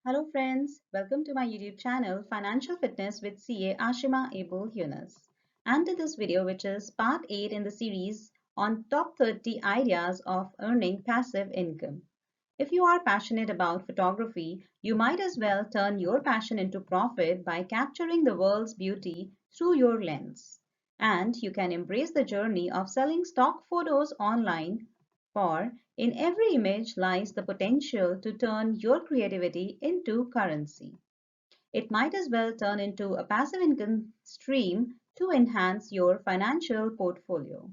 Hello friends, welcome to my YouTube channel Financial Fitness with CA Ashima Abul Yunus. And to this video which is part 8 in the series on top 30 ideas of earning passive income. If you are passionate about photography, you might as well turn your passion into profit by capturing the world's beauty through your lens. And you can embrace the journey of selling stock photos online, for in every image lies the potential to turn your creativity into currency. It might as well turn into a passive income stream to enhance your financial portfolio.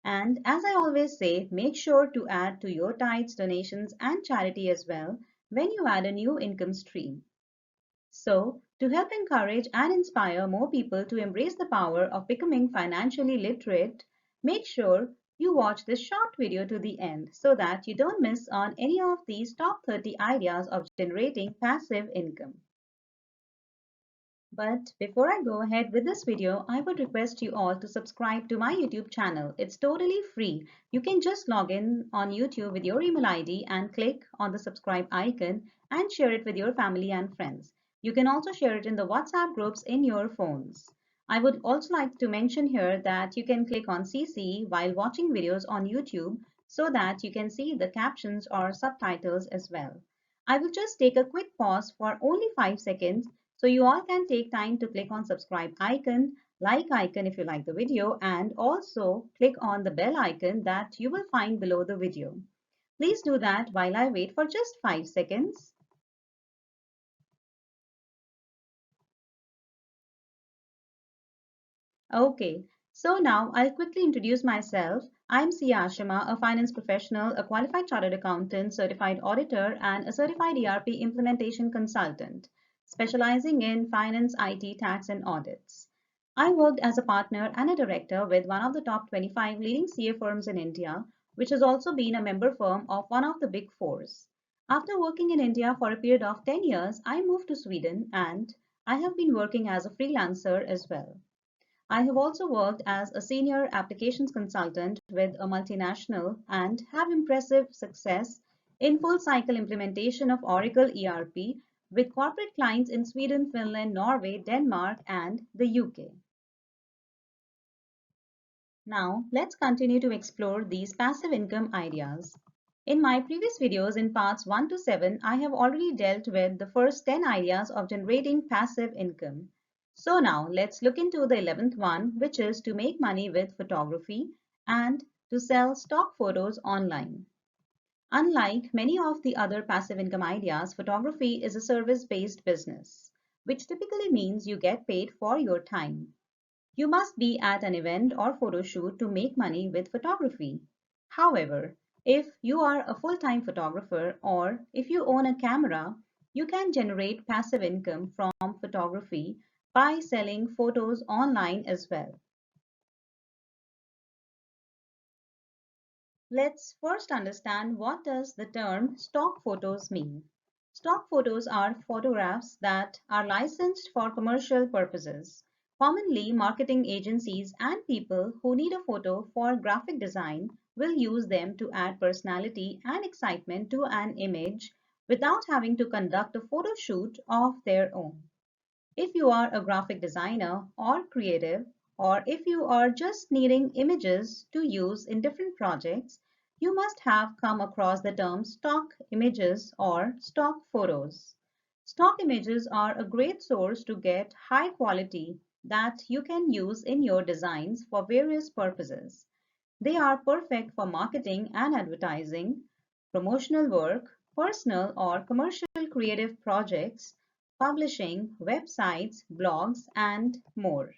And as I always say, make sure to add to your tithes, donations, and charity as well when you add a new income stream. So, to help encourage and inspire more people to embrace the power of becoming financially literate, make sure you watch this short video to the end so that you don't miss on any of these top 30 ideas of generating passive income. But before I go ahead with this video, I would request you all to subscribe to my YouTube channel. It's totally free. You can just log in on YouTube with your email ID and click on the subscribe icon and share it with your family and friends. You can also share it in the WhatsApp groups in your phones. I would also like to mention here that you can click on CC while watching videos on YouTube so that you can see the captions or subtitles as well. I will just take a quick pause for only 5 seconds so you all can take time to click on subscribe icon, like icon if you like the video, and also click on the bell icon that you will find below the video. Please do that while I wait for just 5 seconds. Okay, so now I'll quickly introduce myself. I'm Sia Ashima, a finance professional, a qualified chartered accountant, certified auditor, and a certified ERP implementation consultant, specializing in finance, IT, tax, and audits. I worked as a partner and a director with one of the top 25 leading CA firms in India, which has also been a member firm of one of the big fours. After working in India for a period of 10 years, I moved to Sweden and I have been working as a freelancer as well. I have also worked as a senior applications consultant with a multinational and have impressive success in full cycle implementation of Oracle ERP with corporate clients in Sweden, Finland, Norway, Denmark, and the UK. Now, let's continue to explore these passive income ideas. In my previous videos in parts 1 to 7, I have already dealt with the first 10 ideas of generating passive income. So now let's look into the 11th one, which is to make money with photography and to sell stock photos online. Unlike many of the other passive income ideas, photography is a service-based business, which typically means you get paid for your time. You must be at an event or photo shoot to make money with photography. However, if you are a full-time photographer or if you own a camera, you can generate passive income from photography by selling photos online as well. Let's first understand what does the term stock photos mean. Stock photos are photographs that are licensed for commercial purposes. Commonly, marketing agencies and people who need a photo for graphic design will use them to add personality and excitement to an image without having to conduct a photo shoot of their own. If you are a graphic designer or creative, or if you are just needing images to use in different projects, you must have come across the term stock images or stock photos. Stock images are a great source to get high quality that you can use in your designs for various purposes. They are perfect for marketing and advertising, promotional work, personal or commercial creative projects, publishing, websites, blogs, and more.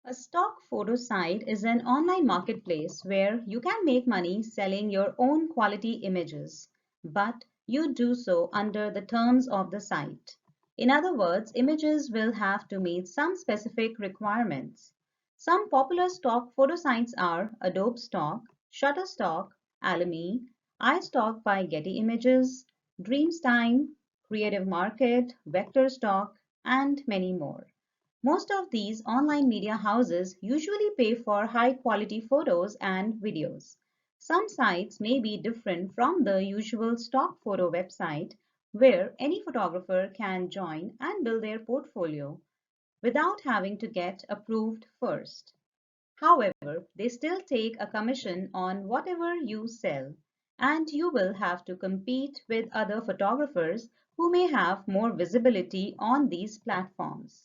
A stock photo site is an online marketplace where you can make money selling your own quality images, but you do so under the terms of the site. In other words, images will have to meet some specific requirements. Some popular stock photo sites are Adobe Stock, Shutterstock, Alamy, iStock by Getty Images, Dreamstime, Creative Market, Vector Stock, and many more. Most of these online media houses usually pay for high quality photos and videos. Some sites may be different from the usual stock photo website where any photographer can join and build their portfolio without having to get approved first. However, they still take a commission on whatever you sell, and you will have to compete with other photographers who may have more visibility on these platforms.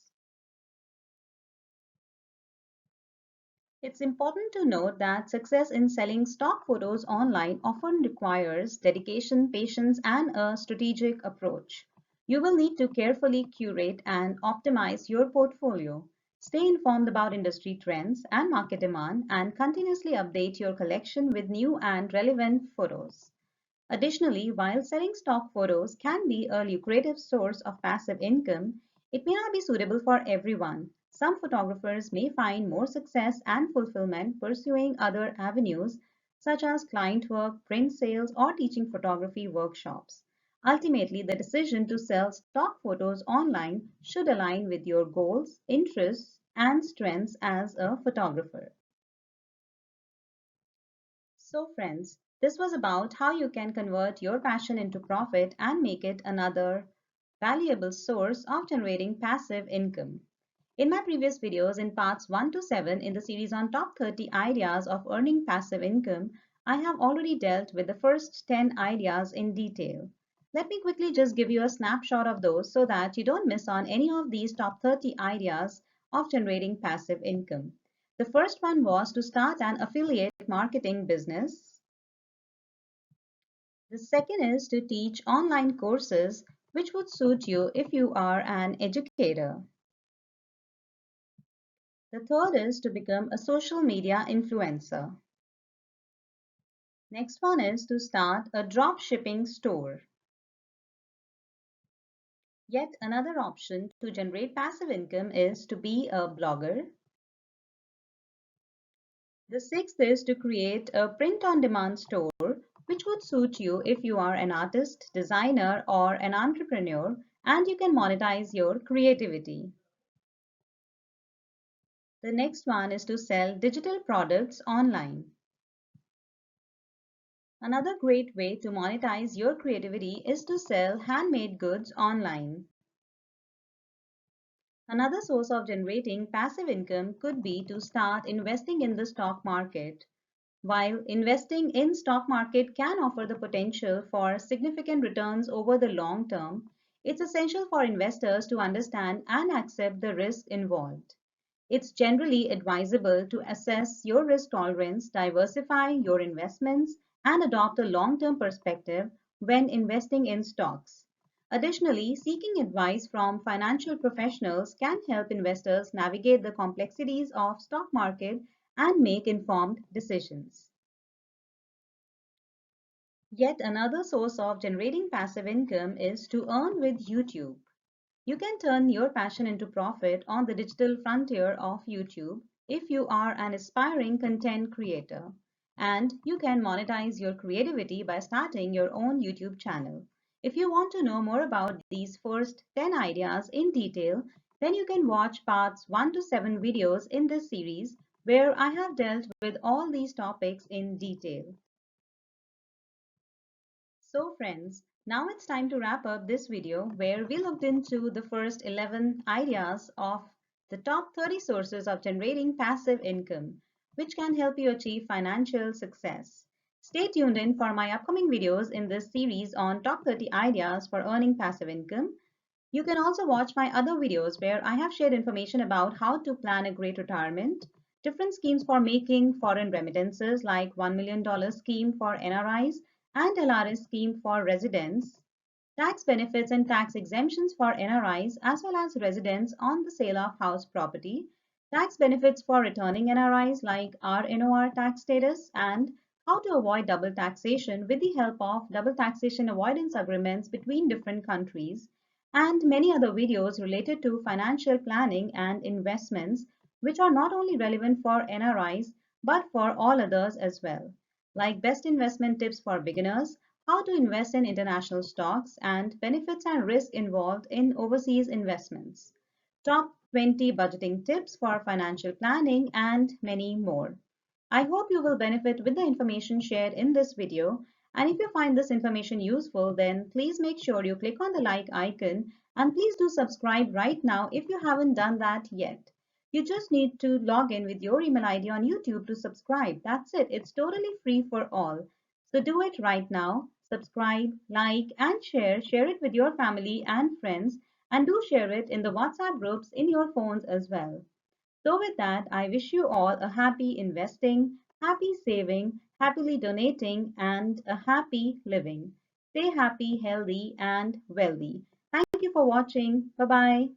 It's important to note that success in selling stock photos online often requires dedication, patience, and a strategic approach. You will need to carefully curate and optimize your portfolio, stay informed about industry trends and market demand, and continuously update your collection with new and relevant photos. Additionally, while selling stock photos can be a lucrative source of passive income, it may not be suitable for everyone. Some photographers may find more success and fulfillment pursuing other avenues, such as client work, print sales, or teaching photography workshops. Ultimately, the decision to sell stock photos online should align with your goals, interests, and strengths as a photographer. So, friends, this was about how you can convert your passion into profit and make it another valuable source of generating passive income. In my previous videos, in parts 1 to 7 in the series on top 30 ideas of earning passive income, I have already dealt with the first 10 ideas in detail. Let me quickly just give you a snapshot of those so that you don't miss on any of these top 30 ideas of generating passive income. The first one was to start an affiliate marketing business. The second is to teach online courses, which would suit you if you are an educator. The third is to become a social media influencer. Next one is to start a dropshipping store. Yet another option to generate passive income is to be a blogger. The sixth is to create a print-on-demand store, which would suit you if you are an artist, designer, or an entrepreneur, and you can monetize your creativity. The next one is to sell digital products online. Another great way to monetize your creativity is to sell handmade goods online. Another source of generating passive income could be to start investing in the stock market. While investing in stock market can offer the potential for significant returns over the long term, it's essential for investors to understand and accept the risk involved. It's generally advisable to assess your risk tolerance, diversify your investments, and adopt a long-term perspective when investing in stocks. Additionally, seeking advice from financial professionals can help investors navigate the complexities of stock market and make informed decisions. Yet another source of generating passive income is to earn with YouTube. You can turn your passion into profit on the digital frontier of YouTube if you are an aspiring content creator. And you can monetize your creativity by starting your own YouTube channel. If you want to know more about these first 10 ideas in detail, then you can watch parts 1 to 7 videos in this series where I have dealt with all these topics in detail. So friends, now it's time to wrap up this video where we looked into the first 11 ideas of the top 30 sources of generating passive income, which can help you achieve financial success. Stay tuned in for my upcoming videos in this series on top 30 ideas for earning passive income. You can also watch my other videos where I have shared information about how to plan a great retirement, different schemes for making foreign remittances like $1 million scheme for NRIs and LRS scheme for residents, tax benefits and tax exemptions for NRIs as well as residents on the sale of house property, tax benefits for returning NRIs like RNOR tax status, and how to avoid double taxation with the help of double taxation avoidance agreements between different countries, and many other videos related to financial planning and investments, which are not only relevant for NRIs but for all others as well, like best investment tips for beginners, how to invest in international stocks, and benefits and risk involved in overseas investments, top 20 budgeting tips for financial planning, and many more. I hope you will benefit with the information shared in this video. And if you find this information useful, then please make sure you click on the like icon and please do subscribe right now if you haven't done that yet. You just need to log in with your email ID on YouTube to subscribe. That's it. It's totally free for all. So do it right now. Subscribe, like, and share. Share it with your family and friends, and do share it in the WhatsApp groups in your phones as well. So, with that, I wish you all a happy investing, happy saving, happily donating, and a happy living. Stay happy, healthy, and wealthy. Thank you for watching. Bye bye.